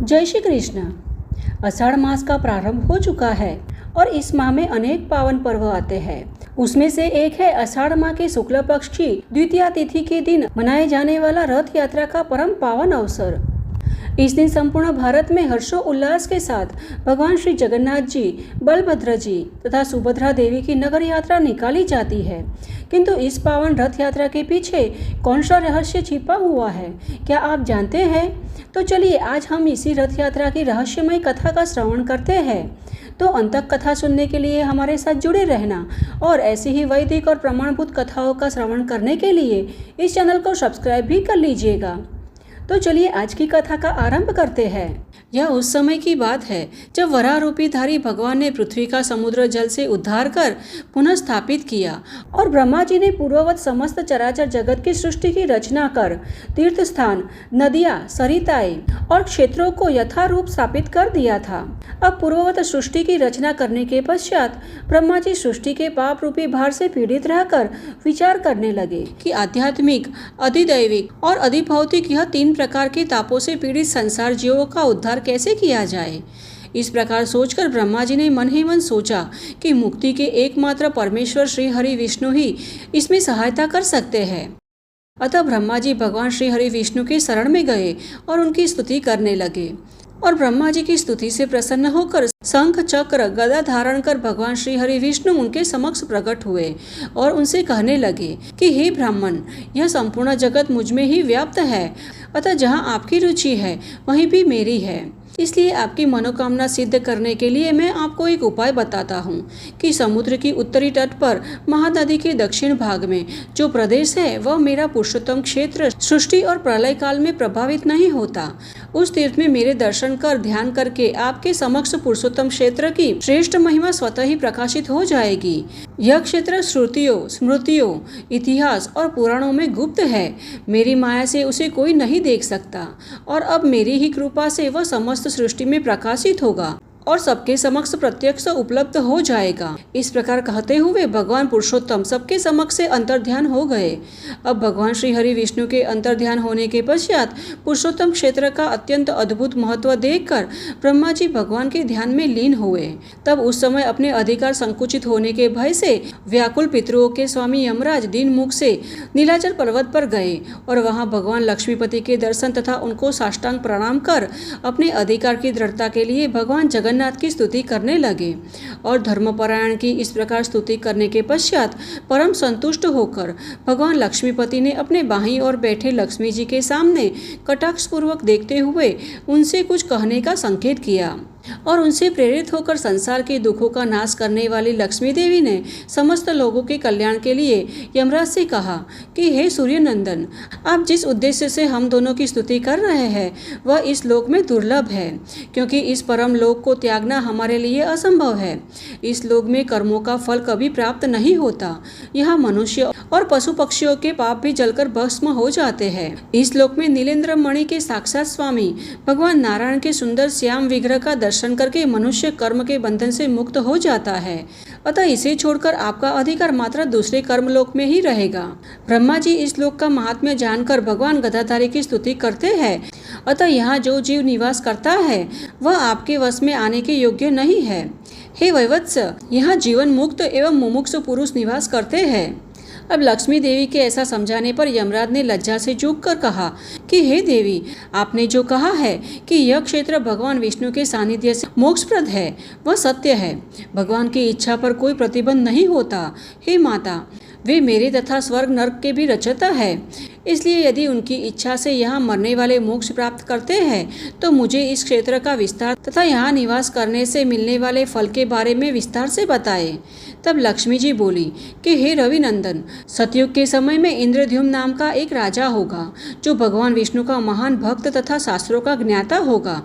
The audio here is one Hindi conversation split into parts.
जय श्री कृष्ण। आषाढ़ मास का प्रारंभ हो चुका है और इस माह में अनेक पावन पर्व आते हैं। उसमें से एक है आषाढ़ माह के शुक्ल पक्ष की द्वितीया तिथि के दिन मनाए जाने वाला रथ यात्रा का परम पावन अवसर। इस दिन संपूर्ण भारत में हर्षो उल्लास के साथ भगवान श्री जगन्नाथ जी, बलभद्र जी तथा सुभद्रा देवी की नगर यात्रा निकाली जाती है। किंतु इस पावन रथ यात्रा के पीछे कौन सा रहस्य छिपा हुआ है, क्या आप जानते हैं? तो चलिए आज हम इसी रथ यात्रा की रहस्यमय कथा का श्रवण करते हैं। तो अंत तक कथा सुनने के लिए हमारे साथ जुड़े रहना और ऐसी ही वैदिक और प्रमाणभूत कथाओं का श्रवण करने के लिए इस चैनल को सब्सक्राइब भी कर लीजिएगा। तो चलिए आज की कथा का आरंभ करते हैं। यह उस समय की बात है जब वराह रूपीधारी भगवान ने पृथ्वी का समुद्र जल से उद्धार कर पुनः स्थापित किया और ब्रह्मा जी ने पूर्ववत समस्त चराचर जगत की सृष्टि की रचना कर तीर्थ स्थान, नदियाँ, सरिताएं और क्षेत्रों को यथारूप स्थापित कर दिया था। अब पूर्ववत सृष्टि की रचना करने के पश्चात ब्रह्मा जी सृष्टि के पाप रूपी भार से पीड़ित रहकर विचार करने लगे कि आध्यात्मिक, अधिदैविक और अधिभौतिक यह तीन प्रकार के तापों से पीड़ित संसार जीवों का उद्धार कैसे किया जाए। इस प्रकार सोचकर ब्रह्मा जी ने मन ही मन सोचा कि मुक्ति के एकमात्र परमेश्वर श्री हरि विष्णु ही इसमें सहायता कर सकते हैं। अतः ब्रह्मा जी भगवान श्री हरि विष्णु के शरण में गए और उनकी स्तुति करने लगे और ब्रह्मा जी की स्तुति से प्रसन्न होकर शंख चक्र गदा धारण कर भगवान श्री हरि विष्णु उनके समक्ष प्रकट हुए और उनसे कहने लगे कि हे ब्राह्मण, यह संपूर्ण जगत मुझ में ही व्याप्त है, अतः जहाँ आपकी रुचि है वहीं भी मेरी है। इसलिए आपकी मनोकामना सिद्ध करने के लिए मैं आपको एक उपाय बताता हूँ कि समुद्र की उत्तरी तट पर महानदी के दक्षिण भाग में जो प्रदेश है वह मेरा पुरुषोत्तम क्षेत्र सृष्टि और प्रलय काल में प्रभावित नहीं होता। उस तीर्थ में मेरे दर्शन कर ध्यान करके आपके समक्ष पुरुषोत्तम क्षेत्र की श्रेष्ठ महिमा स्वतः ही प्रकाशित हो जाएगी। यह क्षेत्र श्रुतियों, स्मृतियों, इतिहास और पुराणों में गुप्त है। मेरी माया से उसे कोई नहीं देख सकता और अब मेरी ही कृपा से वह समस्त सृष्टि में प्रकाशित होगा और सबके समक्ष प्रत्यक्ष उपलब्ध हो जाएगा। इस प्रकार कहते हुए भगवान पुरुषोत्तम सबके समक्ष से अंतर्ध्यान हो गए। अब भगवान श्री हरि विष्णु के अंतर्ध्यान होने के पश्चात पुरुषोत्तम क्षेत्र का अत्यंत अद्भुत महत्व देखकर ब्रह्मा जी भगवान के ध्यान में लीन हुए। तब उस समय अपने अधिकार संकुचित होने के भय से व्याकुल पितरों के स्वामी यमराज दीन मुख से नीलाचल पर्वत पर गए और वहां भगवान लक्ष्मीपति के दर्शन तथा उनको साष्टांग प्रणाम कर अपने अधिकार की दृढ़ता के लिए भगवान जगन्नाथ की स्तुति करने लगे और धर्मपरायण की इस प्रकार स्तुति करने के पश्चात परम संतुष्ट होकर भगवान लक्ष्मीपति ने अपने बाहीं ओर बैठे लक्ष्मी जी के सामने कटाक्ष पूर्वक देखते हुए उनसे कुछ कहने का संकेत किया और उनसे प्रेरित होकर संसार के दुखों का नाश करने वाली लक्ष्मी देवी ने समस्त लोगों के कल्याण के लिए यमराज से कहा कि हे सूर्य नंदन, आप जिस उद्देश्य से हम दोनों की स्तुति कर रहे हैं वह इस लोक में दुर्लभ है, क्योंकि इस परम लोक को त्यागना हमारे लिए असंभव है। इस लोक में कर्मों का फल कभी प्राप्त नहीं होता। यहाँ मनुष्य और पशु पक्षियों के पाप भी जलकर भस्म हो जाते हैं। इस लोक में नीलेंद्र मणि के साक्षात स्वामी भगवान नारायण के सुंदर श्याम विग्रह का दर्शन करके मनुष्य कर्म के बंधन से मुक्त हो जाता है। अतः इसे छोड़कर आपका अधिकार मात्र दूसरे कर्मलोक में ही रहेगा। ब्रह्मा जी इस लोक का महात्म्य जानकर भगवान गदाधारी की स्तुति करते हैं। अतः यहाँ जो जीव निवास करता है वह आपके वश में आने के योग्य नहीं है। हे वैवत्स, यहाँ जीवन मुक्त एवं मुमुक्षु पुरुष निवास करते हैं। अब लक्ष्मी देवी के ऐसा समझाने पर यमराज ने लज्जा से झुक कर कहा कि हे देवी, आपने जो कहा है कि यह क्षेत्र भगवान विष्णु के सानिध्य से मोक्षप्रद है वह सत्य है। भगवान की इच्छा पर कोई प्रतिबंध नहीं होता। हे माता, वे मेरे तथा स्वर्ग नरक के भी रचयिता है। इसलिए यदि उनकी इच्छा से यहाँ मरने वाले मोक्ष प्राप्त करते हैं तो मुझे इस क्षेत्र का विस्तार तथा यहाँ निवास करने से मिलने वाले फल के बारे में विस्तार से बताएं। तब लक्ष्मी जी बोली कि हे रविनंदन, सतयुग के समय में इंद्रद्युम्न नाम का एक राजा होगा जो भगवान विष्णु का महान भक्त तथा शास्त्रों का ज्ञाता होगा।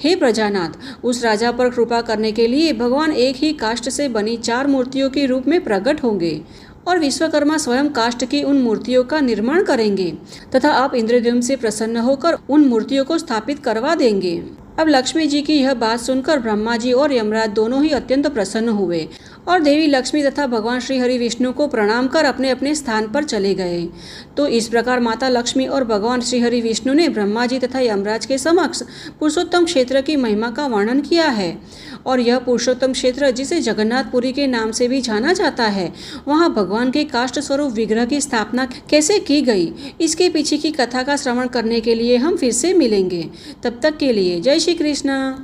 हे प्रजानाथ, उस राजा पर कृपा करने के लिए भगवान एक ही काष्ठ से बनी 4 मूर्तियों के रूप में प्रकट होंगे और विश्वकर्मा स्वयं काष्ठ की उन मूर्तियों का निर्माण करेंगे तथा आप इंद्रद्युम्न से प्रसन्न होकर उन मूर्तियों को स्थापित करवा देंगे। अब लक्ष्मी जी की यह बात सुनकर ब्रह्मा जी और यमराज दोनों ही अत्यंत प्रसन्न हुए और देवी लक्ष्मी तथा भगवान श्री हरि विष्णु को प्रणाम कर अपने अपने स्थान पर चले गए। तो इस प्रकार माता लक्ष्मी और भगवान श्री हरि विष्णु ने ब्रह्मा जी तथा यमराज के समक्ष पुरुषोत्तम क्षेत्र की महिमा का वर्णन किया है। और यह पुरुषोत्तम क्षेत्र, जिसे जगन्नाथपुरी के नाम से भी जाना जाता है, वहाँ भगवान के काष्ठ स्वरूप विग्रह की स्थापना कैसे की गई, इसके पीछे की कथा का श्रवण करने के लिए हम फिर से मिलेंगे। तब तक के लिए जय श्री कृष्ण।